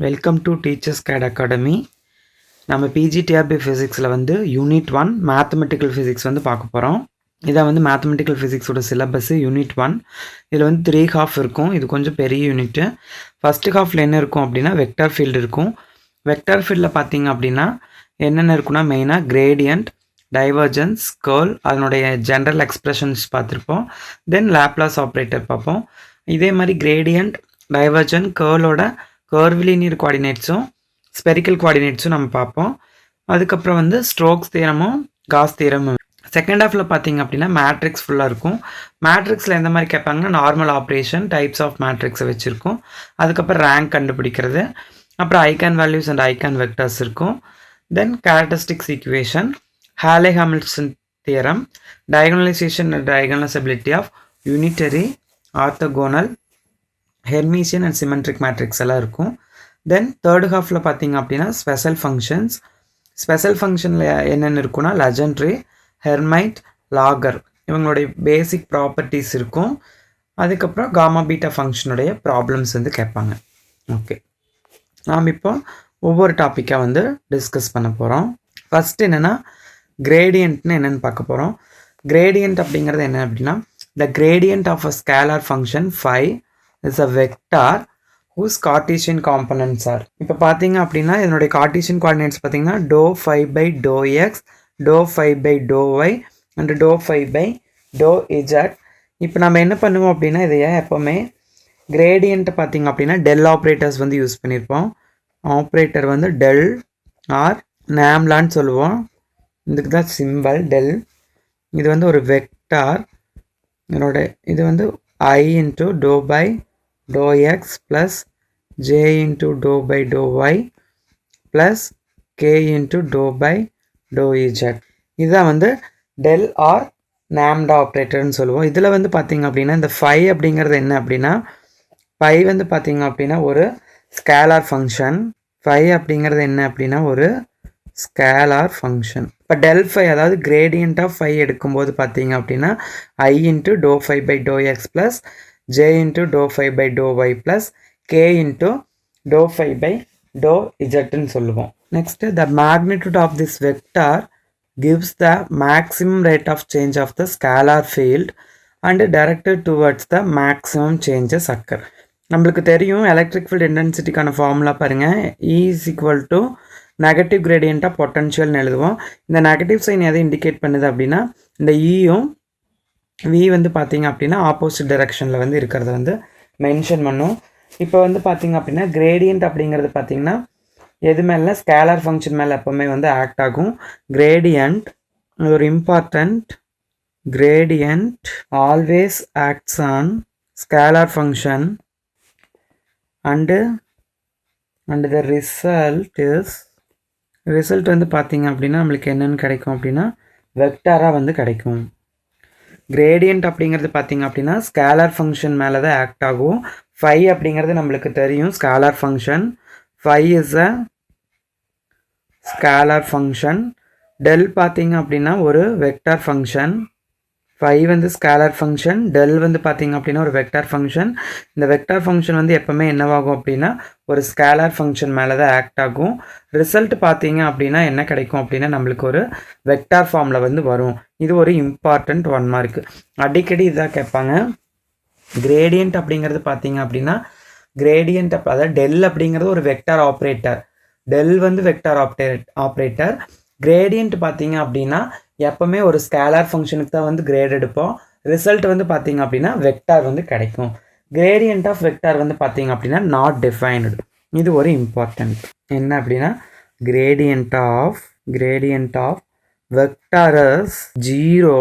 Welcome to teachers guide academy. நம்ம PGTRB ஃபிசிக்ஸில் வந்து யூனிட் 1 மேத்தமெட்டிக்கல் ஃபிசிக்ஸ் வந்து பார்க்க போகிறோம். இதான் வந்து மேத்தமெட்டிக்கல் ஃபிசிக்ஸோட சிலபஸ்ஸு யூனிட் 1. இதில் வந்து 3 ஹாஃப் இருக்கும். இது கொஞ்சம் பெரிய யூனிட்டு. ஃபஸ்ட்டு ஹாஃபில் என்ன இருக்கும் அப்படின்னா வெக்டார் ஃபீல்டு இருக்கும். வெக்டார் ஃபீல்டில் பார்த்தீங்க அப்படின்னா என்னென்ன இருக்குன்னா மெயினாக கிரேடியன்ட், டைவர்ஜன்ஸ், கர்ல், அதனுடைய ஜென்ரல் எக்ஸ்பிரஷன்ஸ் பார்த்துருப்போம். தென் லாப்லாஸ் ஆப்ரேட்டர் பார்ப்போம். இதே மாதிரி கிரேடியன்ட், டைவர்ஜன், கர்லோட கர்வ்லினியர் கோஆர்டினேட்ஸும் ஸ்பெரிக்கல் கோஆர்டினேட்ஸும் நம்ம பார்ப்போம். அதுக்கப்புறம் வந்து ஸ்ட்ரோக்ஸ் தியரமும் காஸ் தியரமும். செகண்ட் ஹாஃபில் பார்த்தீங்க அப்படின்னா மேட்ரிக்ஸ் ஃபுல்லாக இருக்கும். மேட்ரிக்ஸில் எந்த மாதிரி கேட்பாங்கன்னா நார்மல் ஆப்ரேஷன், டைப்ஸ் ஆஃப் மேட்ரிக்ஸை வச்சுருக்கோம். அதுக்கப்புறம் ரேங்க் கண்டுபிடிக்கிறது, அப்புறம் eigen values and eigen vectors இருக்கும். Then characteristics equation, Cayley Hamilton theorem, diagonalisation and diagonalisability of unitary, orthogonal, ஹெர்மிஷியன் and symmetric matrix எல்லாம் இருக்கும். தென் தேர்டு ஹாஃபில் பார்த்தீங்க அப்படின்னா ஸ்பெஷல் ஃபங்க்ஷன்ஸ். ஸ்பெஷல் ஃபங்க்ஷனில் என்னென்ன இருக்குன்னா லெஜெண்ட்ரி, ஹெர்மைட், லாகர் இவங்களுடைய பேசிக் ப்ராப்பர்ட்டிஸ் இருக்கும். அதுக்கப்புறம் காமா பீட்டா ஃபங்க்ஷனுடைய ப்ராப்ளம்ஸ் வந்து கேட்பாங்க. ஓகே, நாம் இப்போ ஒவ்வொரு டாப்பிக்காக வந்து டிஸ்கஸ் பண்ண போகிறோம். ஃபஸ்ட்டு என்னென்னா கிரேடியன்ட்னு என்னென்னு பார்க்க போகிறோம். கிரேடியன்ட் அப்படிங்கிறது என்ன அப்படின்னா the gradient of a scalar function phi is a vector whose Cartesian components are. இப்போ பார்த்தீங்க அப்படின்னா இதனுடைய கார்டீசியன் கோஆர்டினேட்ஸ் பார்த்தீங்கன்னா doe phi by to x, doe phi by to y and doe phi by doe z. இப்போ நம்ம என்ன பண்ணுவோம் அப்படின்னா இதையே எப்போவுமே கிரேடியன்ட் பார்த்தீங்க அப்படின்னா டெல் ஆப்ரேட்டர்ஸ் வந்து யூஸ் பண்ணியிருப்போம். ஆப்ரேட்டர் வந்து டெல் ஆர் நேம்லான்னு சொல்லுவோம். இதுக்கு தான் சிம்பல் டெல். இது வந்து ஒரு வெக்டார். இதனோட இது வந்து I into doe by to x plus j into doe by to y plus k into doe by doe z. இதுதான் வந்து டெல் ஆர் நாம்டா ஆப்ரேட்டர்னு சொல்லுவோம். இதில் வந்து பார்த்திங்க அப்படின்னா இந்த phi அப்படிங்கிறது என்ன அப்படின்னா phi வந்து பார்த்திங்க அப்படின்னா ஒரு ஸ்கேலார் ஃபங்க்ஷன். phi அப்படிங்கிறது என்ன அப்படின்னா ஒரு ஸ்கேலார் ஃபங்க்ஷன். இப்போ டெல் phi அதாவது கிரேடியன்ட் ஆஃப் phi எடுக்கும்போது பார்த்தீங்க அப்படின்னா I into dou phi by to x plus j into dou phi by to y plus k into dou phi by dou இஜட்னு சொல்லுவோம். Next the magnitude of this vector gives the maximum rate of change of the scalar field and directed towards the maximum changes occur. நம்மளுக்கு தெரியும் electric field இன்டென்சிட்டிக்கான formula பாருங்கள். E is equal to negative கிரேடியண்ட்டாக பொட்டன்ஷியல்னு எழுதுவோம். இந்த negative sign எதை indicate பண்ணுது அப்படின்னா இந்த ஈயும் வி வந்து பார்த்தீங்க அப்படின்னா ஆப்போசிட் டைரெக்ஷனில் வந்து இருக்கிறத வந்து மென்ஷன் பண்ணும். இப்போ வந்து பார்த்தீங்க அப்படின்னா கிரேடியண்ட் அப்படிங்கிறது பார்த்தீங்கன்னா எது மேலே ஸ்கேலார் ஃபங்க்ஷன் மேலே எப்போவுமே வந்து ஆக்ட் ஆகும். கிரேடியண்ட் ஒரு important, gradient always acts on scalar function and the result வந்து பார்த்திங்க அப்படின்னா நம்மளுக்கு என்னென்னு கிடைக்கும் அப்படின்னா வெக்டாராக வந்து கிடைக்கும். கிரேடியண்ட் அப்படிங்கிறது பார்த்திங்க அப்படின்னா ஸ்கேலார் ஃபங்க்ஷன் மேலே தான் ஆக்ட் ஆகும். phi அப்படிங்கிறது நம்மளுக்கு தெரியும் scalar function. phi is a scalar function. Del பார்த்திங்க அப்படின்னா ஒரு வெக்டார் ஃபங்க்ஷன். phi வந்து ஸ்கேலார் ஃபங்க்ஷன், டெல் வந்து பார்த்திங்க அப்படின்னா ஒரு வெக்டார் ஃபங்க்ஷன். இந்த வெக்டார் ஃபங்க்ஷன் வந்து எப்போவுமே என்னவாகும் அப்படின்னா ஒரு ஸ்கேலார் ஃபங்க்ஷன் மேலே தான் ஆக்ட் ஆகும். ரிசல்ட் பார்த்தீங்க அப்படின்னா என்ன கிடைக்கும் அப்படின்னா நம்மளுக்கு ஒரு வெக்டார் ஃபார்மில் வந்து வரும். இது ஒரு இம்பார்ட்டண்ட் 1 மார்க். அடிக்கடி இதாக கேட்பாங்க. கிரேடியண்ட் அப்படிங்கிறது பார்த்தீங்க அப்படின்னா கிரேடியண்ட் அதாவது டெல் அப்படிங்கிறது ஒரு வெக்டார் ஆப்ரேட்டர். டெல் வந்து வெக்டார் ஆப்ரேட்டர். கிரேடியண்ட் பார்த்தீங்க அப்படின்னா எப்போவுமே ஒரு ஸ்கேலார் ஃபங்க்ஷனுக்கு தான் வந்து கிரேட் எடுப்போம். ரிசல்ட் வந்து பார்த்தீங்க அப்படின்னா வெக்டார் வந்து கிடைக்கும். கிரேடியண்ட் ஆஃப் வெக்டார் வந்து பார்த்தீங்க அப்படின்னா நாட் டிஃபைன்டு. இது ஒரு இம்பார்ட்டன்ட். என்ன அப்படின்னா gradient of vectors 0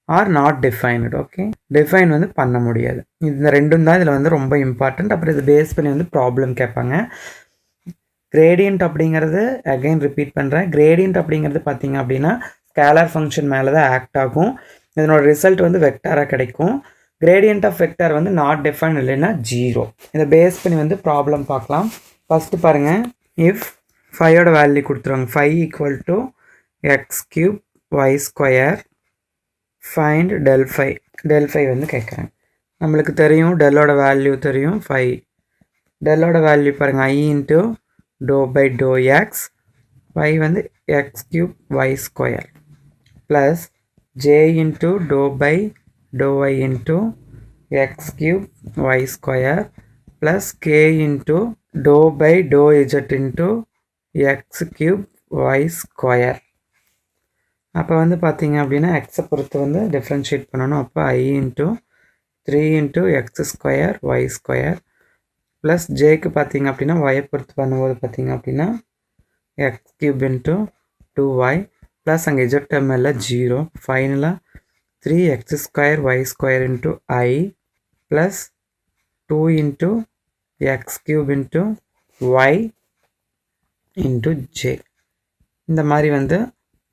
or not defined. Okay, define வந்து பண்ண முடியாது. இந்த ரெண்டும் தான் இதில் வந்து ரொம்ப இம்பார்ட்டண்ட். அப்புறம் இதை பேஸ் பண்ணி வந்து ப்ராப்ளம் கேட்பாங்க. கிரேடியண்ட் அப்படிங்கிறது அகைன் ரிப்பீட் பண்ணுறேன். கிரேடியண்ட் அப்படிங்கிறது பார்த்தீங்க அப்படின்னா ஸ்கேலார் ஃபங்க்ஷன் மேலே தான் ஆக்ட் ஆகும். இதனோட ரிசல்ட் வந்து வெக்டாராக கிடைக்கும். கிரேடியண்ட் ஆஃப் வெக்டார் வந்து நாட் டிஃபைன் இல்லைன்னா 0. இதை பேஸ் பண்ணி வந்து ப்ராப்ளம் பார்க்கலாம். ஃபஸ்ட்டு பாருங்கள், இஃப் ஃபையோட வேல்யூ கொடுத்துருவாங்க. 5 equal to x cube y square find del phi வந்து கேட்குறாங்க. நம்மளுக்கு தெரியும் டெல்லோட வேல்யூ தெரியும் 5. டெல்லோட வேல்யூ பாருங்கள் I into to by to x y வந்து x cube y square plus j into to by to y into x cube y square plus k into to by doe z into x cube y square. அப்போ வந்து பார்த்தீங்க அப்படின்னா எக்ஸை பொறுத்து வந்து differentiate பண்ணணும். அப்போ I into 3 into x square y square plus ஜேக்கு பார்த்தீங்க அப்படின்னா ஒயை பொறுத்து பண்ணும்போது பார்த்தீங்க அப்படின்னா X cube into 2y plus அங்கே இஜெட்எம்எல்ல 0 ஃபைனலாக 3x square y square into I plus 2 into x cube into y into j. இந்த மாதிரி வந்து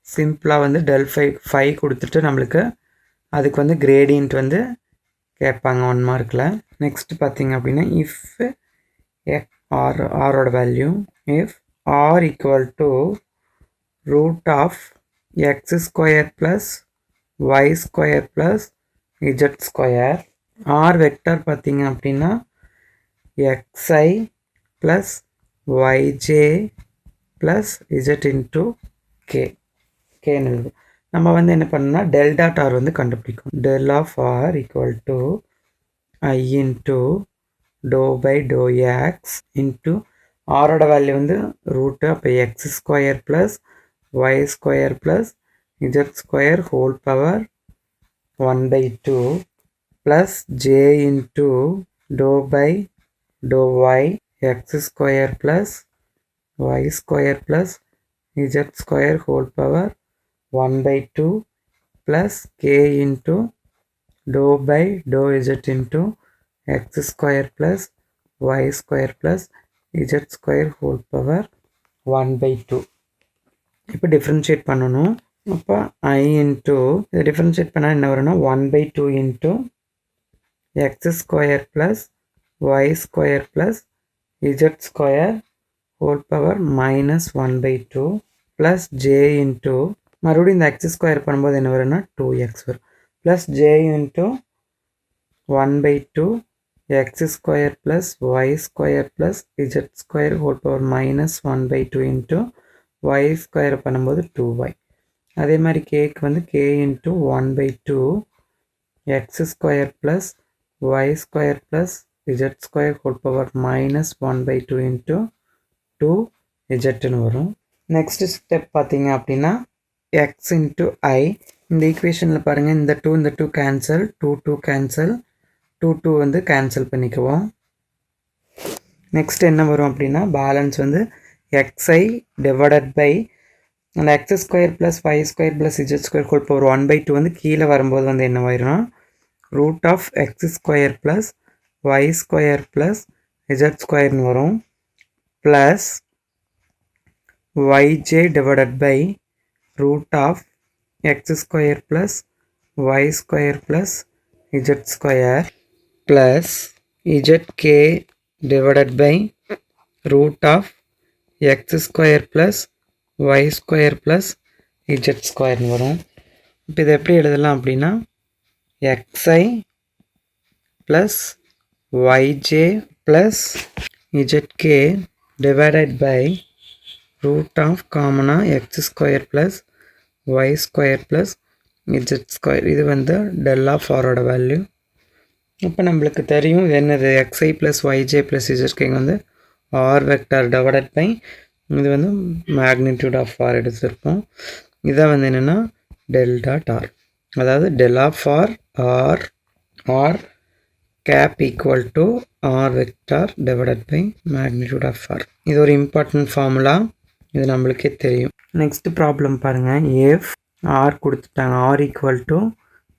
சிம்பிளாக வந்து டெல் 5 கொடுத்துட்டு நம்மளுக்கு அதுக்கு வந்து கிரேடியன்ட் வந்து கேட்பாங்க 1 மார்க்கில். நெக்ஸ்ட் பார்த்தீங்க அப்படின்னா இஃப் ஆரோட value if r equal to root of x square plus y square plus z square r vector பார்த்தீங்க அப்படின்னா x i plus y j plus z into கேன்னு எழுது. நம்ம வந்து என்ன பண்ணோம்னா டெல் டாட் ஆர் வந்து கண்டுபிடிக்கும். Del of r equal to i into to by to x into ஆரோட வேல்யூ வந்து ரூட்டு, அப்போ x square plus y square plus z square whole power 1/2 plus j into to by to y x square plus y square plus z square whole power 1/2 plus k into dou by dou z into x square plus y square plus z square whole power 1/2. இப்போ differentiate பண்ணணும். அப்போ I into இதை differentiate பண்ணால் என்ன வரும்னா 1/2 into x square plus y square plus z square whole power -1/2 plus j into மறுபடியும் இந்த x square பண்ணும்போது என்ன வரும்னா 2x வரும் plus j into 1/2 x square plus y square plus z square whole power -1/2 into y square பண்ணும்போது 2y. அதே மாதிரி கேக்கு வந்து k into 1/2 x square plus y square plus z square whole power -1/2 into 2zன்னு வரும். Next step பார்த்தீங்க அப்படின்னா x into I. இந்த ஈக்குவேஷனில் பாருங்கள் இந்த 2 கேன்சல் 2 கேன்சல் 2 வந்து கேன்சல் பண்ணிக்குவோம். நெக்ஸ்ட் என்ன வரும் அப்படின்னா பேலன்ஸ் வந்து xi டிவைடட் பை அந்த x square plus y square plus z square whole power 1/2 வந்து கீழே வரும்போது வந்து என்ன ஆயிரும் root of x square plus y square plus z ஸ்கொயர்னு வரும் plus yj divided by root of x square plus y square plus z square plus zk divided by root of x square plus y square plus z square வரும். இப்போ இதை எப்படி எழுதலாம் அப்படின்னா xi plus yj plus zk divided by root of காமனா x square plus y square plus z square. இது வந்து del of ஆரோட வேல்யூ. இப்போ நம்மளுக்கு தெரியும் இது என்னது xi plus yj plus zk வந்து ஆர் வெக்டார் டிவைடட் பை இது வந்து மேக்னிடியூட் ஆஃப் ஆர் எடுத்திருப்போம். இதை வந்து என்னென்னா டெல் டாட் ஆர், அதாவது del of r cap equal to r vector divided by magnitude of r. இது ஒரு இம்பார்ட்டன்ட் ஃபார்முலா, இது நம்மளுக்கே தெரியும். நெக்ஸ்ட் ப்ராப்ளம் பாருங்கள். எஃப் ஆர் கொடுத்துட்டாங்க. R equal to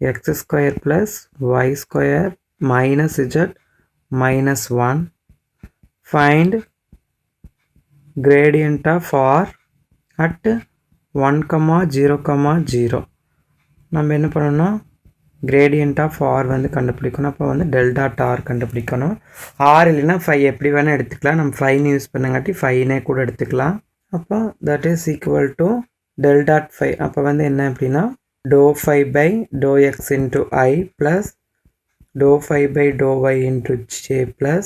x square plus y square minus z -1. Find gradient of r at 1,0,0. நம்ம என்ன பண்ணணும்னா gradient of r வந்து கண்டுபிடிக்கணும். அப்போ வந்து del dot r கண்டுபிடிக்கணும். r இல்லைன்னா 5 எப்படி வேணால் எடுத்துக்கலாம். நம்ம 5 யூஸ் பண்ணங்காட்டி 5னே கூட எடுத்துக்கலாம். அப்போ that is equal to del dot 5. அப்போ வந்து என்ன அப்படின்னா dou 5 by dou x into I plus dou 5 by dou y into j plus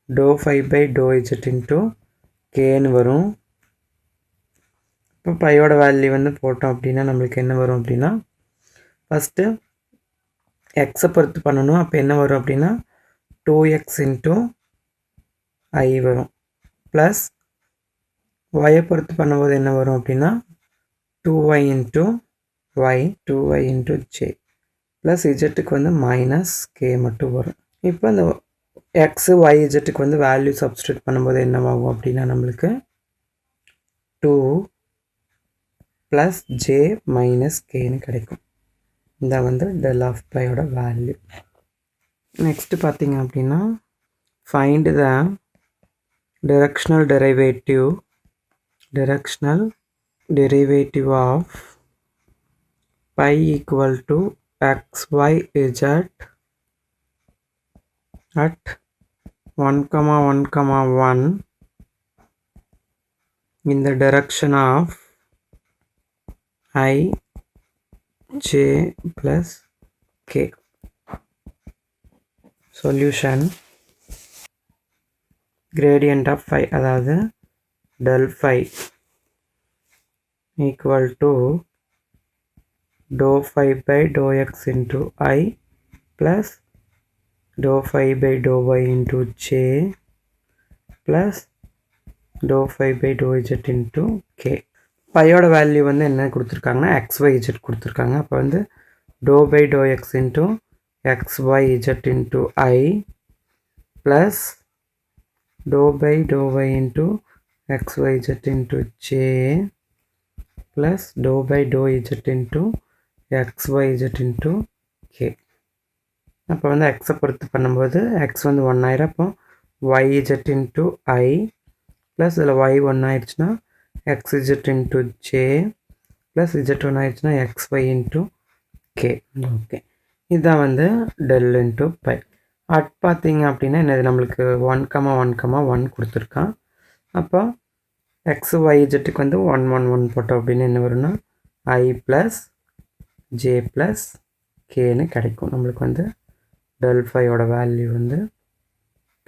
dou phi by to z into கேன்னு வரும். இப்போ பையோட வேல்யூ வந்து போட்டோம் அப்படின்னா நம்மளுக்கு என்ன வரும் அப்படின்னா, ஃபஸ்ட்டு எக்ஸை பொறுத்து பண்ணணும். அப்போ என்ன வரும் அப்படின்னா 2x இன்ட்டு ஐ வரும். ப்ளஸ் ஒயை பொறுத்து பண்ணும்போது என்ன வரும் அப்படின்னா 2y into y 2y into j plus இஜெட்டுக்கு வந்து மைனஸ் கே மட்டும் வரும். இப்போ இந்த எக்ஸு ஒய் இஜெட்டுக்கு வந்து வேல்யூ சப்ஸ்டியூட் பண்ணும்போது என்னவாகும் அப்படின்னா நம்மளுக்கு 2 ப்ளஸ் ஜே மைனஸ் கேன்னு கிடைக்கும். இந்த வந்து டெல் ஆஃப் பையோட வேல்யூ. நெக்ஸ்ட்டு பார்த்தீங்க அப்படின்னா find the directional derivative of pi equal to x y z at 1, 1, 1 in the direction of I j plus k. Solution gradient of phi அதாவது del phi equal to dou phi by dou x into I plus dou phi by dou y into j plus dou phi by dou z into k. பையோட value வந்து என்ன கொடுத்துருக்காங்கன்னா xyz கொடுத்துருக்காங்க. அப்போ வந்து dou by dou x into xyz into I plus dou by dou y into xyz into j plus dou by dou z into xyz into k. அப்போ வந்து எக்ஸை பொறுத்து பண்ணும்போது எக்ஸ் வந்து 1 ஆயிரம். அப்போ yz into I ப்ளஸ் இதில் y 1 ஆயிடுச்சுன்னா xz into j plus z 1 ஆயிடுச்சுன்னா xy into k. ஓகே, இதுதான் வந்து டெல் இன்ட்டு பை. அட் பார்த்தீங்க அப்படின்னா என்னது நம்மளுக்கு 1, 1, 1 கொடுத்துருக்கான். அப்போ எக்ஸ் ஒய் ஜெட்டுக்கு வந்து 1, 1, 1 போட்டோம் அப்படின்னு என்ன வரும்னா ஐ ப்ளஸ் ஜே ப்ளஸ் கேன்னு கிடைக்கும். நம்மளுக்கு வந்து டெல் ஃபையோட வேல்யூ வந்து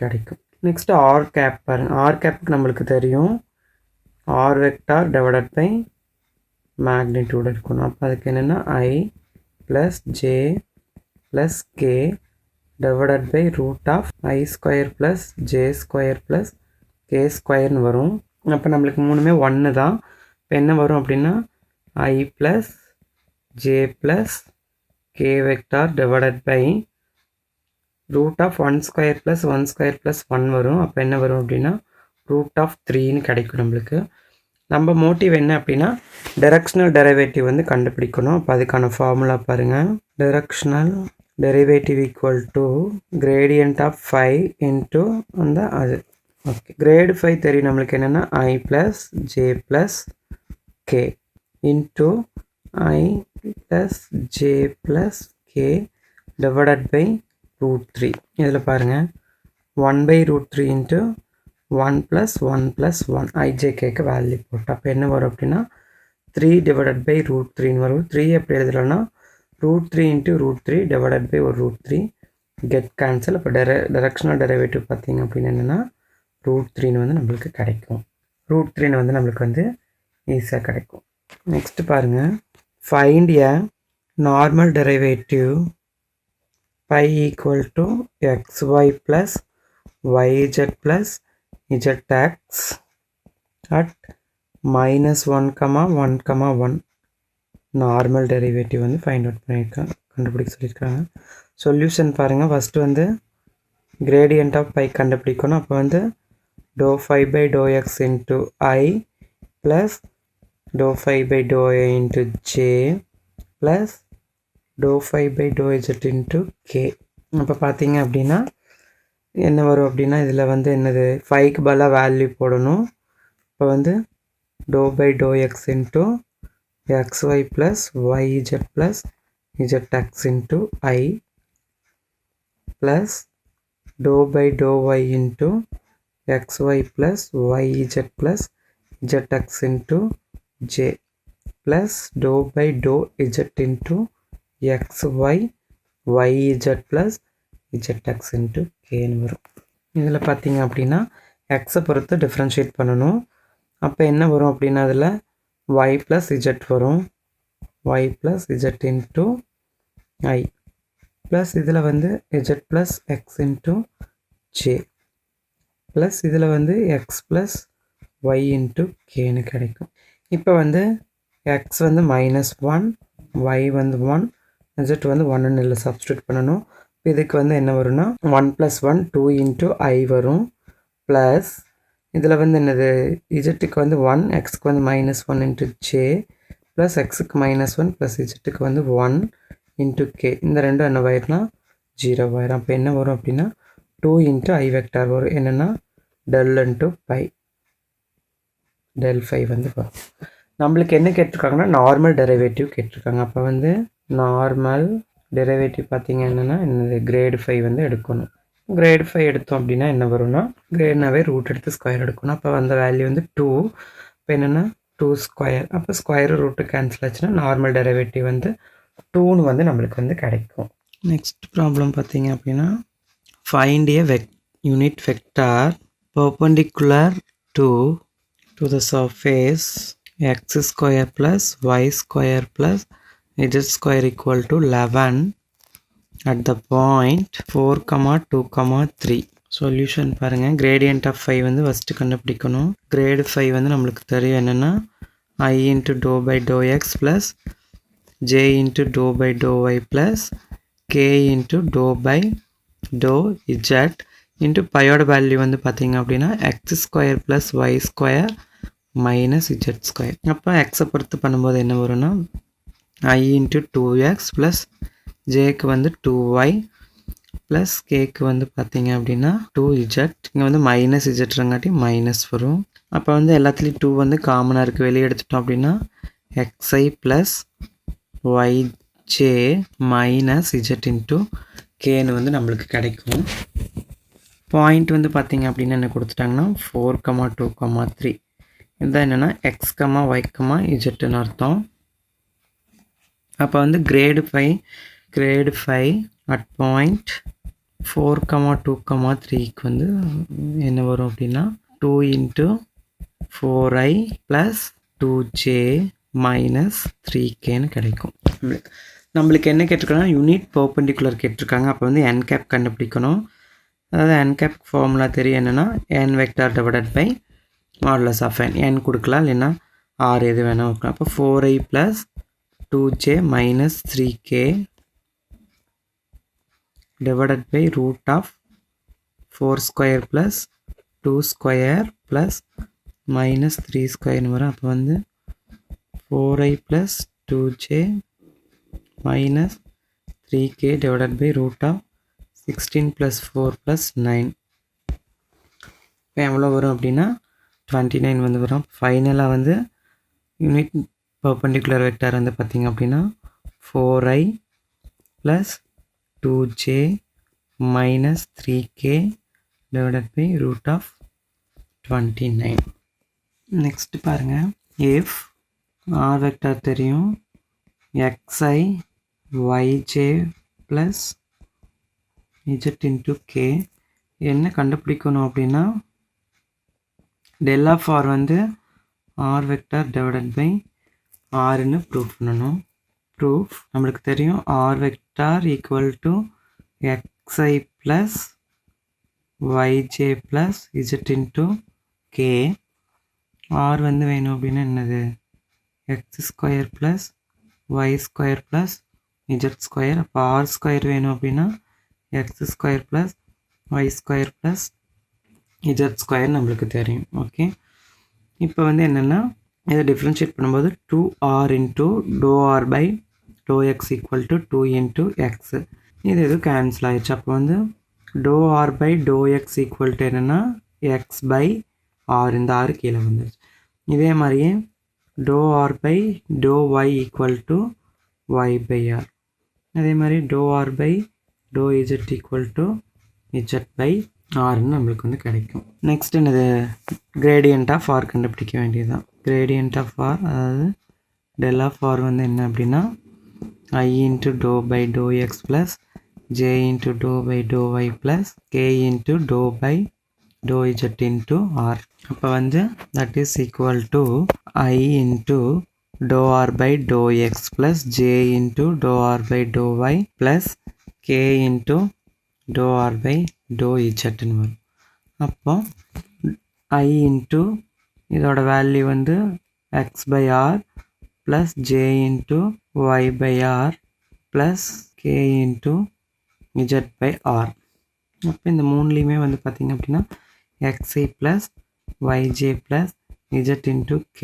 கிடைக்கும். நெக்ஸ்ட்டு ஆர் கேப் பாருங்கள். ஆர் கேப்புக்கு நம்மளுக்கு தெரியும் r vector divided by magnitude இருக்கணும். அப்போ அதுக்கு என்னென்னா i plus j plus k divided by root of I square plus j square plus k square வரும். அப்போ நம்மளுக்கு மூணுமே 1 தான். இப்போ என்ன வரும் அப்படின்னா I plus j plus k vector divided by root of 1 square plus 1 square plus 1 வரும். அப்போ என்ன வரும் அப்படின்னா root of 3ன்னு கிடைக்கும் நம்மளுக்கு. நம்ம மோட்டிவ் என்ன அப்படின்னா directional derivative வந்து கண்டுபிடிக்கணும். அப்போ அதுக்கான ஃபார்முலா பாருங்கள். directional derivative equal to gradient of phi into அந்த அது. ஓகே, கிரேட் phi தெரியும் நம்மளுக்கு என்னென்னா I plus j plus k into I plus j plus k divided by root 3. இதில் பாருங்கள் 1 by root 3 into 1 plus 1 plus 1 ijkக்கு value போட்டு அப்போ என்ன வரும் அப்படின்னா 3 divided by root 3 வரும். 3 எப்படி எழுதலாம்னா root 3 into root 3 divided by ஒரு root 3 get cancel. அப்போ directional derivative பார்த்தீங்க அப்படின்னு என்னென்னா root 3 வந்து நம்மளுக்கு கிடைக்கும். root 3 வந்து நம்மளுக்கு வந்து ஈஸியாக கிடைக்கும். நெக்ஸ்ட் பாருங்கள், find a normal derivative pi equal to xy plus yz plus zx at minus 1, 1, 1 normal derivative வந்து ஃபைண்ட் அவுட் பண்ணியிருக்காங்க, கண்டுபிடிக்க சொல்லியிருக்காங்க. சொல்யூஷன் பாருங்கள். ஃபஸ்ட்டு வந்து கிரேடியன்ட் ஆஃப் பை கண்டுபிடிக்கணும். அப்போ வந்து dou phi by to x into i plus dou phi by dou a into j plus dou phi by to z into k. அப்போ பார்த்தீங்க அப்படின்னா என்ன வரும் அப்படின்னா இதில் வந்து என்னது ஃபைக்கு பதிலாக வேல்யூ போடணும். இப்போ வந்து dou by to x into xy plus yz plus zx into I plus dou by dou y into xy plus yz plus zx into j plus dou by dou z into xy yz plus zx into k வரும். இதில் பார்த்தீங்க அப்படின்னா எக்ஸை பொறுத்து differentiate பண்ணணும். அப்போ என்ன வரும் அப்படின்னா அதில் y ப்ளஸ் இஜெட் வரும். y plus z into i plus இதில் வந்து Z plus X into j plus இதில் வந்து எக்ஸ் ப்ளஸ் ஒய் இன்ட்டு கேன்னு கிடைக்கும். இப்போ வந்து எக்ஸ் வந்து -1, ஒய் வந்து 1, இஜெட் வந்து 1ன்னு இல்லை சப்ஸ்டியூட் பண்ணணும். இப்போ இதுக்கு வந்து என்ன வரும்னா 1 + 1 2 இன்ட்டு ஐ வரும். ப்ளஸ் இதில் வந்து என்னது இஜெட்டுக்கு வந்து 1, எக்ஸுக்கு வந்து -1 இன்ட்டு ஜே ப்ளஸ் எக்ஸுக்கு -1 ப்ளஸ் இஜெட்டுக்கு வந்து 1 இன்ட்டு கே. இந்த ரெண்டும் என்ன ஆயிரும்னா 0 ஆயிரும். அப்போ என்ன வரும் அப்படின்னா 2 இன்ட்டு ஐ வெக்டார் வரும். என்னென்னா டெல் இன்ட்டு பை del 5 வந்து வரும். நம்மளுக்கு என்ன கேட்டிருக்காங்கன்னா நார்மல் டெரிவேட்டிவ் கேட்டிருக்காங்க. அப்போ வந்து நார்மல் டெரிவேட்டிவ் பார்த்தீங்க என்னென்னா என்னது கிரேடு 5 வந்து எடுக்கணும். கிரேடு 5 எடுத்தோம் அப்படின்னா என்ன வரும்னா கிரேட்னாவே ரூட் எடுத்து ஸ்கொயர் எடுக்கணும். அப்போ அந்த வேல்யூ வந்து 2. இப்போ என்னென்னா 2 ஸ்கொயர். அப்போ ஸ்கொயர் ரூட்டு கேன்சல் ஆச்சுன்னா நார்மல் டெரிவேட்டிவ் வந்து 2ன்னு வந்து நம்மளுக்கு வந்து கிடைக்கும். நெக்ஸ்ட் ப்ராப்ளம் பார்த்தீங்க அப்படின்னா find A unit vector perpendicular to the surface x square plus y square plus z square equal to 11 at the point 4, 2, 3. Solution பாருங்கள். gradient of 5 வந்து ஃபஸ்ட்டு கண்டுபிடிக்கணும். grade 5 வந்து நம்மளுக்கு தெரியும் என்னென்னா I into dou by dou x plus j into dou by dou y plus k into dou by dou z into பையோட value வந்து பார்த்தீங்க அப்படின்னா x square plus y square minus z square. அப்போ எக்ஸை பொறுத்து பண்ணும்போது என்ன வரும்னா ஐ இன்ட்டு 2x ப்ளஸ் ஜேக்கு வந்து 2y ப்ளஸ் கேக்கு வந்து பார்த்தீங்க அப்படின்னா 2z. இங்கே வந்து மைனஸ் இஜெட்றங்காட்டி மைனஸ் வரும். அப்போ வந்து எல்லாத்துலேயும் 2 வந்து காமனாக இருக்குது. வெளியே எடுத்துட்டோம் அப்படின்னா xi plus yj minus z into கேன்னு வந்து நம்மளுக்கு கிடைக்கும். பாயிண்ட் வந்து பார்த்தீங்க அப்படின்னா என்ன கொடுத்துட்டாங்கன்னா 4, 2, 3. இதுதான் என்னென்னா x, y, zன்னு அர்த்தம். அப்போ வந்து கிரேடு 5 அட் பாயிண்ட் 4, 2, 3க்கு வந்து என்ன வரும் அப்படின்னா 2 into 4i plus 2j minus 3kன்னு கிடைக்கும். நம்மளுக்கு என்ன கேட்டிருக்காங்கன்னா யூனிட் பர்பெண்டிகுலர் கேட்டிருக்காங்க. அப்போ வந்து n கேப் கண்டுபிடிக்கணும். அதாவது n கேப் ஃபார்முலா தெரியும் என்னென்னா n vector divided by modulus of n. n கொடுக்கலாம் இல்லைன்னா r எது வேணால் வைக்கலாம். அப்போ 4i plus 2j minus 3k divided by root of 4 square plus 2 square plus minus 3 ஸ்கொயர்னு வரும். அப்போ வந்து 4i plus 2j minus 3k divided by root of 16 + 4 + 9. இப்போ எவ்வளோ வரும் அப்படின்னா 29 வந்து வரும். ஃபைனலாக வந்து யூனிட் பர்பெண்டிகுலர் வெக்டார் வந்து பார்த்திங்க அப்படின்னா 4i plus 2j minus 3k divided by root of 29. Next பாருங்கள். இஃப் ஆர் வெக்டார் தெரியும் xi yj plus z into k என்ன கண்டுபிடிக்கணும் அப்படின்னா del of r வந்து r வெக்டார் டிவைடட் பை rன்னு ப்ரூவ் பண்ணணும். ப்ரூஃப் நம்மளுக்கு தெரியும் r vector equal to xi plus yj plus z into k. r வந்து வேணும் அப்படின்னா என்னது x square plus y square plus z square. அப்போ r ஸ்கொயர் வேணும் அப்படின்னா x square plus y square plus z square நம்மளுக்கு தெரியும். ஓகே, இப்போ வந்து என்னென்னா இதை டிஃப்ரென்ஷியேட் பண்ணும்போது 2r into to r by to x equal to 2 into x. இது எதுவும் கேன்சல் ஆகிடுச்சு. அப்போ வந்து dou r by to x equal to என்னென்னா எக்ஸ் பை ஆர். இந்த ஆறு கீழே வந்துடுச்சு. இதே மாதிரியே dou r by to y equal to y by r. அதே மாதிரி dou r by to z equal to z by ஆர்ன்னு நம்மளுக்கு வந்து கிடைக்கும். நெக்ஸ்ட் என்னது கிரேடியன்ட் ஆஃப் ஆர் கண்டுபிடிக்க வேண்டியது தான். கிரேடியன்ட் ஆஃப் ஆர் அதாவது டெல் ஆஃப் ஆர் வந்து என்ன அப்படின்னா i into to by to x plus j into dou by dou y plus k into dou by dou z into r. அப்போ வந்து that is equal to I into dou r by dou x plus j into dou r by dou y plus k into dou r by dou z ன்னு வரும். அப்போ I into இதோட value வந்து x by r plus j into y by r plus k into z by r. அப்போ இந்த மூணுலேயுமே வந்து பார்த்திங்க அப்படின்னா xi plus yj plus z into k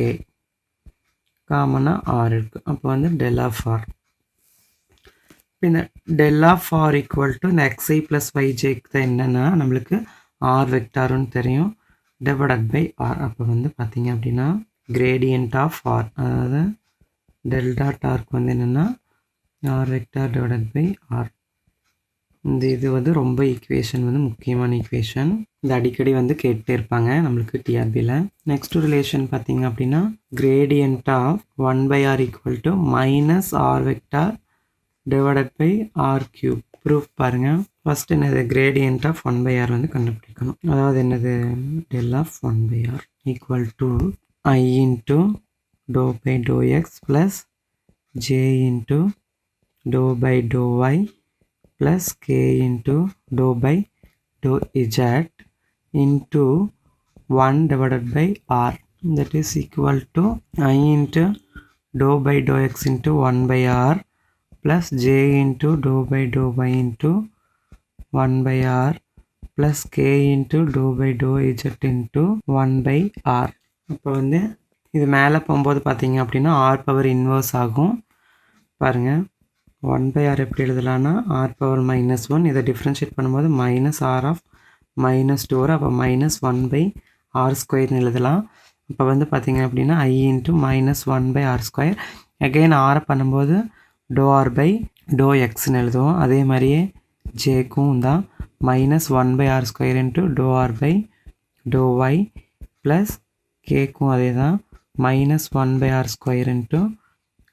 காமனாக r இருக்குது. அப்போ வந்து del of r. இப்போ இந்த del of r equal to இந்த xi plus yjக்கு தான் என்னென்னா நம்மளுக்கு r வெக்டாருன்னு தெரியும் divided by r. அப்போ வந்து பார்த்திங்க அப்படின்னா gradient of r, அதாவது del dot rக்கு வந்து என்னென்னா r vector divided by r. இந்த இது வந்து ரொம்ப ஈக்குவேஷன் வந்து முக்கியமான ஈக்குவேஷன். இது அடிக்கடி வந்து கேட்டே இருப்பாங்க நம்மளுக்கு டிஆர்பியில். நெக்ஸ்ட் ரிலேஷன் பார்த்தீங்க அப்படின்னா gradient of 1/r equal to minus r vector divided by r cube. Proof பாருங்கள். ஃபஸ்ட் என்னது கிரேடியன்ட் ஆஃப் 1/r வந்து கண்டுபிடிக்கணும். அதாவது என்னது del of 1/r equal to I into to by to x plus j into to by to y plus k into dou by dou z into 1 divided by r, that is equal to I into dou by dou x into 1 by r plus j into dou by dou y into 1 by r plus k into dou by dou z into 1 by r. அப்போ வந்து இது மேலே போகும்போது பார்த்தீங்க அப்படின்னா r power inverse ஆகும். பாருங்கள் 1/r எப்படி எழுதலான்னா r பவர் -1, இதை டிஃப்ரென்ஷியேட் பண்ணும்போது மைனஸ் ஆர் ஆஃப் -2 வரும். அப்போ -1/r² எழுதலாம். இப்போ வந்து பார்த்திங்க அப்படின்னா I இன்ட்டு -1/r². அகெயின் ஆரை பண்ணும்போது டோ ஆர் பை டோ எக்ஸ்ன்னு எழுதுவோம். அதே மாதிரியே ஜேக்கும் தான் -1/r² into to r by to y plus கேக்கும் அதே தான் -1/r² into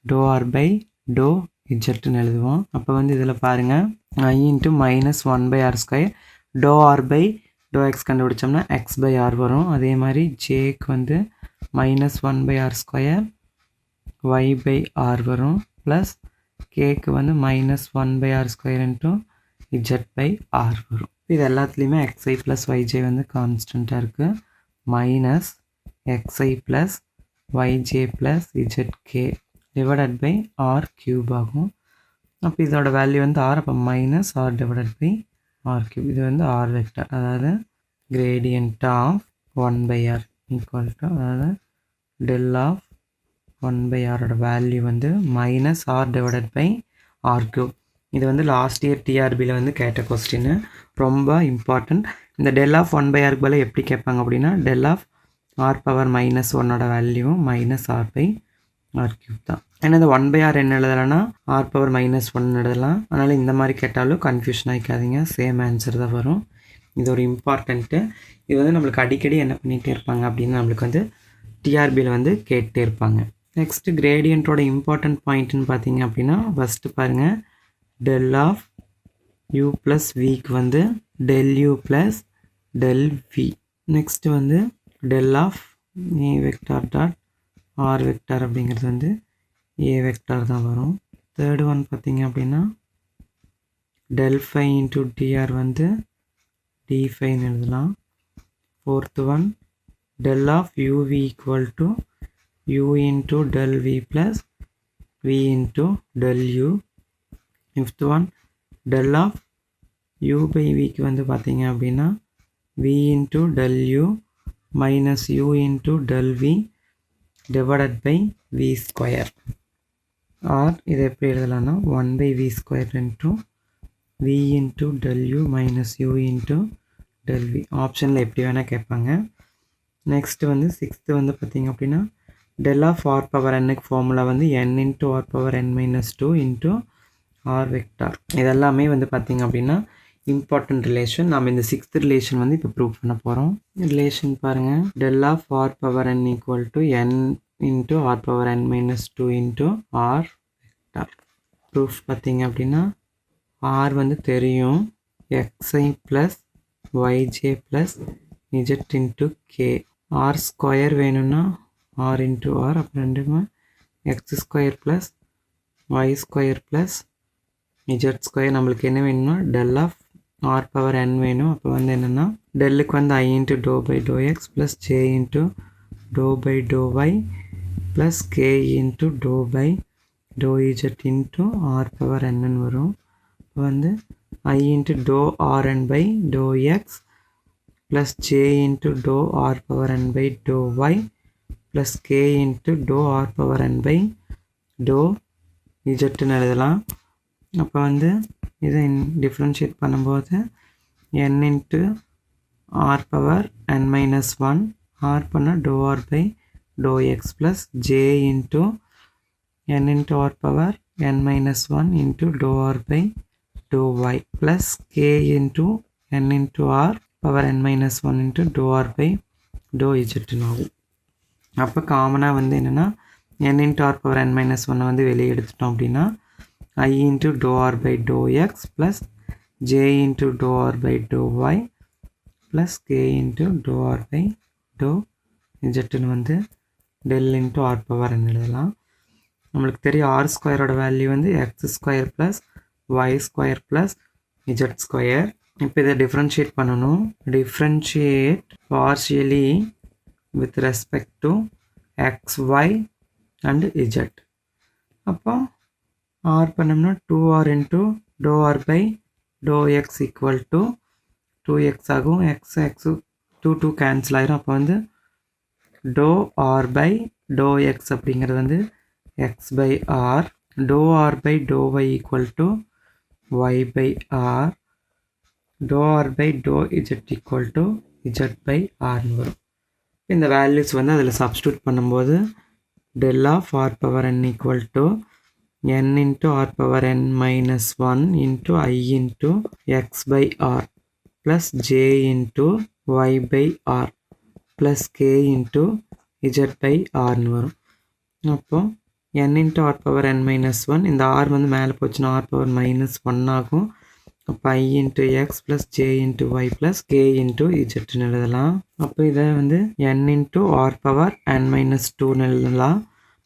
to r by dou இஜெட்னு எழுதுவோம். அப்போ வந்து இதில் பாருங்கள் I into -1/r², dou r by to x கண்டுபிடிச்சோம்னா x/r வரும். அதே மாதிரி ஜேக்கு வந்து -1/r², y/r வரும். ப்ளஸ் கேக்கு வந்து -1/r² இன்ட்டு z/r வரும். இது எல்லாத்துலேயுமே xi ப்ளஸ் yj வந்து கான்ஸ்டண்ட்டாக இருக்குது. Minus xi plus yj plus zk divided by r cube ஆகும். அப்போ இதோட வேல்யூ வந்து r, அப்போ minus r divided by r cube. இது வந்து r வெக்டர், அதாவது gradient of 1/r equal to, அதாவது del of 1/r ஓட வேல்யூ வந்து minus r divided by r cube. இது வந்து லாஸ்ட் இயர் டிஆர்பியில் வந்து கேட்ட கொஸ்டின், ரொம்ப இம்பார்ட்டன்ட். இந்த del of 1/rக்கு பதில் எப்படி கேட்பாங்க அப்படின்னா del of r பவர் -1ஓட value minus r by r cube தான். ஏன்னா இந்த 1/r என்ன எழுதலாம்னா r பவர் -1 எழுதலாம். அதனால் இந்த மாதிரி கேட்டாலும் கன்ஃபியூஷன் ஆகிக்காதீங்க, சேம் ஆன்சர் தான் வரும். இது ஒரு இம்பார்ட்டண்ட்டு. இது வந்து நம்மளுக்கு அடிக்கடி என்ன பண்ணிகிட்டே இருப்பாங்க அப்படின்னு நம்மளுக்கு வந்து டிஆர்பியில் வந்து கேட்டே இருப்பாங்க. நெக்ஸ்ட்டு கிரேடியண்ட்டோட இம்பார்ட்டன்ட் பாயிண்ட்டுன்னு பார்த்தீங்க அப்படின்னா ஃபஸ்ட்டு பாருங்கள் del ஆஃப் u ப்ளஸ் விக்கு வந்து del u plus del v. Next வந்து del of a vector dot r vector அப்படிங்கிறது வந்து a வெக்டார் தான் வரும். தேர்டு ஒன் பார்த்தீங்க அப்படின்னா del phi இன்ட்டு dr வந்து d phiன்னு எழுதலாம். Fourth one del of uv equal to u into del v plus v into del u. Fifth one del of u by vக்கு வந்து பார்த்தீங்க அப்படின்னா v into del u minus u into del v divided by v square. Or இதை எப்படி எழுதலாம்னா 1/v² into v into del u minus u into del v. ஆப்ஷனில் எப்படி வேணால் கேட்பாங்க. நெக்ஸ்ட்டு வந்து சிக்ஸ்த்து வந்து பார்த்திங்க அப்படின்னா del ஆஃப் r பவர் nக்கு ஃபார்முலா வந்து n into r power n-2 into r vector. இதெல்லாமே வந்து பார்த்திங்க அப்படின்னா இம்பார்ட்டன்ட் ரிலேஷன். நம்ம இந்த சிக்ஸ்த் ரிலேஷன் வந்து இப்போ ப்ரூவ் பண்ண போகிறோம். ரிலேஷன் பாருங்கள் del of r power n equal to n into r power n-2 into r vector. Proof பார்த்திங்க அப்படின்னா ஆர் வந்து தெரியும், x i plus y j plus z into k. R square வேணும்னா ஆர் இன்ட்டு ஆர், அப்புறம் ரெண்டுமே x square plus y square plus z square. நம்மளுக்கு என்ன வேணும்னா del of r power n வேணும். அப்போ வந்து என்னென்னா டெல்லுக்கு வந்து i into to by to x plus j into to by to y plus k into to by to z into r power n வரும். இப்போ வந்து i into to r n by to x plus j into to r power n by to y plus k into to r power n by doe இஜெட்டுன்னு எழுதலாம். அப்போ வந்து இதை differentiate பண்ணும்போது n into r power n minus 1 r பண்ணால் doe r by to x plus j into n into r power n minus 1 into to r by to y plus k into n into r power n minus 1 into to r by doe இஜெட்டுன்னு ஆகும். அப்போ காமனாக வந்து என்னென்னா n into r power n minus 1 வந்து வெளியே எடுத்துட்டோம் அப்படின்னா I into dou r by dou x plus j into dou r by dou y plus k into dou r by dou z வந்து del into r power n எழுதலாம். நம்மளுக்கு தெரியும் r ஸ்கொயரோட value வந்து x square plus y square plus z square. இப்போ இதை differentiate பண்ணணும். Differentiate partially with respect to x y and z. அப்போ r பண்ணோம்னா 2r into dou r by dou x equal to 2x ஆகும். x 2 cancel ஆயிரும். அப்போ வந்து dou r by dou x அப்படிங்கிறது வந்து x by r, dou r by dou y equal to y by r, dou r by dou z equal to z by r வரும். இந்த values வந்து அதில் substitute பண்ணும்போது del of r power n equal to n into r power n minus 1 into I into x by r plus j into y by r plus k into z by r வரும். அப்போ n into r power n minus 1 இந்த r வந்து மேலே போச்சுன்னா r power minus 1 ஆகும். அப்போ I into x plus j into y plus k into z எழுதலாம். அப்போ இதை வந்து n into r power n minus 2 எழுதலாம்.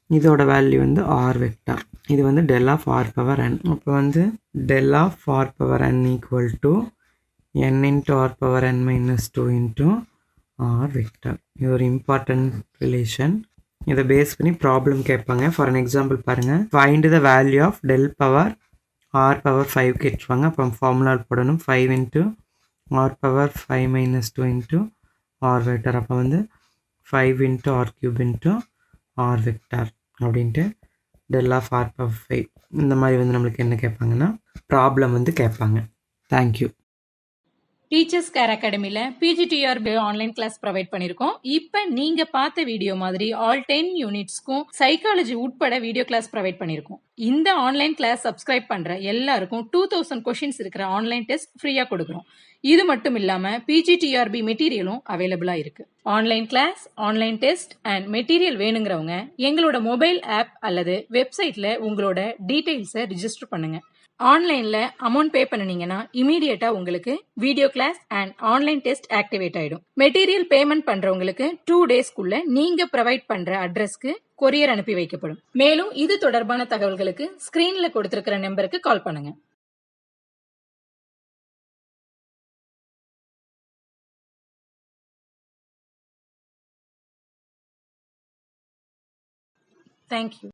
இதோட வேல்யூ வந்து r வெக்டார். இது வந்து del of r power n. அப்போ வந்து del of r power n equal to n into r power n minus 2 into r vector. இது ஒரு இம்பார்ட்டன்ட் ரிலேஷன். இதை பேஸ் பண்ணி ப்ராப்ளம் கேட்பாங்க. ஃபார் an எக்ஸாம்பிள் பாருங்கள், find the value of del power r power 5 கேட்டுருவாங்க. அப்போ formula போடணும் 5 into r power 5 minus 2 into r vector. அப்போ வந்து 5 into r cube into r vector அப்படின்ட்டு del of r power 5. இந்த மாதிரி வந்து நம்மளுக்கு என்ன கேட்பாங்கன்னா ப்ராப்ளம் வந்து கேட்பாங்க. தேங்க்யூ. டீச்சர்ஸ் கேர் அகாடமியில் பிஜிடிஆர்பி ஆன்லைன் கிளாஸ் ப்ரொவைட் பண்ணியிருக்கோம். இப்போ நீங்கள் பார்த்த வீடியோ மாதிரி ஆல் 10 யூனிட்ஸ்க்கும் சைக்காலஜி உட்பட வீடியோ கிளாஸ் ப்ரொவைட் பண்ணியிருக்கோம். இந்த ஆன்லைன் கிளாஸ் சப்ஸ்கிரைப் பண்ணுற எல்லாருக்கும் 2000 கொஷின்ஸ் இருக்கிற ஆன்லைன் டெஸ்ட் ஃப்ரீயாக கொடுக்குறோம். இது மட்டும் இல்லாமல் பிஜிடிஆர்பி மெட்டீரியலும் அவைலபிளாக இருக்குது. Online class, online test and material வேணுங்கிறவங்க எங்களோட மொபைல் ஆப் அல்லது வெப்சைட்டில் உங்களோட டீட்டெயில்ஸை ரிஜிஸ்டர் பண்ணுங்கள். ஆன்லைனில் அமௌண்ட் பே பண்ணினீங்கன்னா இமீடியட்டாக உங்களுக்கு video class and online test activate ஆகிடும். மெட்டீரியல் பேமெண்ட் பண்ணுறவங்களுக்கு 2 டேஸ்க்குள்ள நீங்கள் ப்ரொவைட் பண்ணுற அட்ரஸ்க்கு கொரியர் அனுப்பி வைக்கப்படும். மேலும் இது தொடர்பான தகவல்களுக்கு ஸ்க்ரீனில் கொடுத்துருக்கிற நம்பருக்கு கால் பண்ணுங்கள். தேங்க்யூ.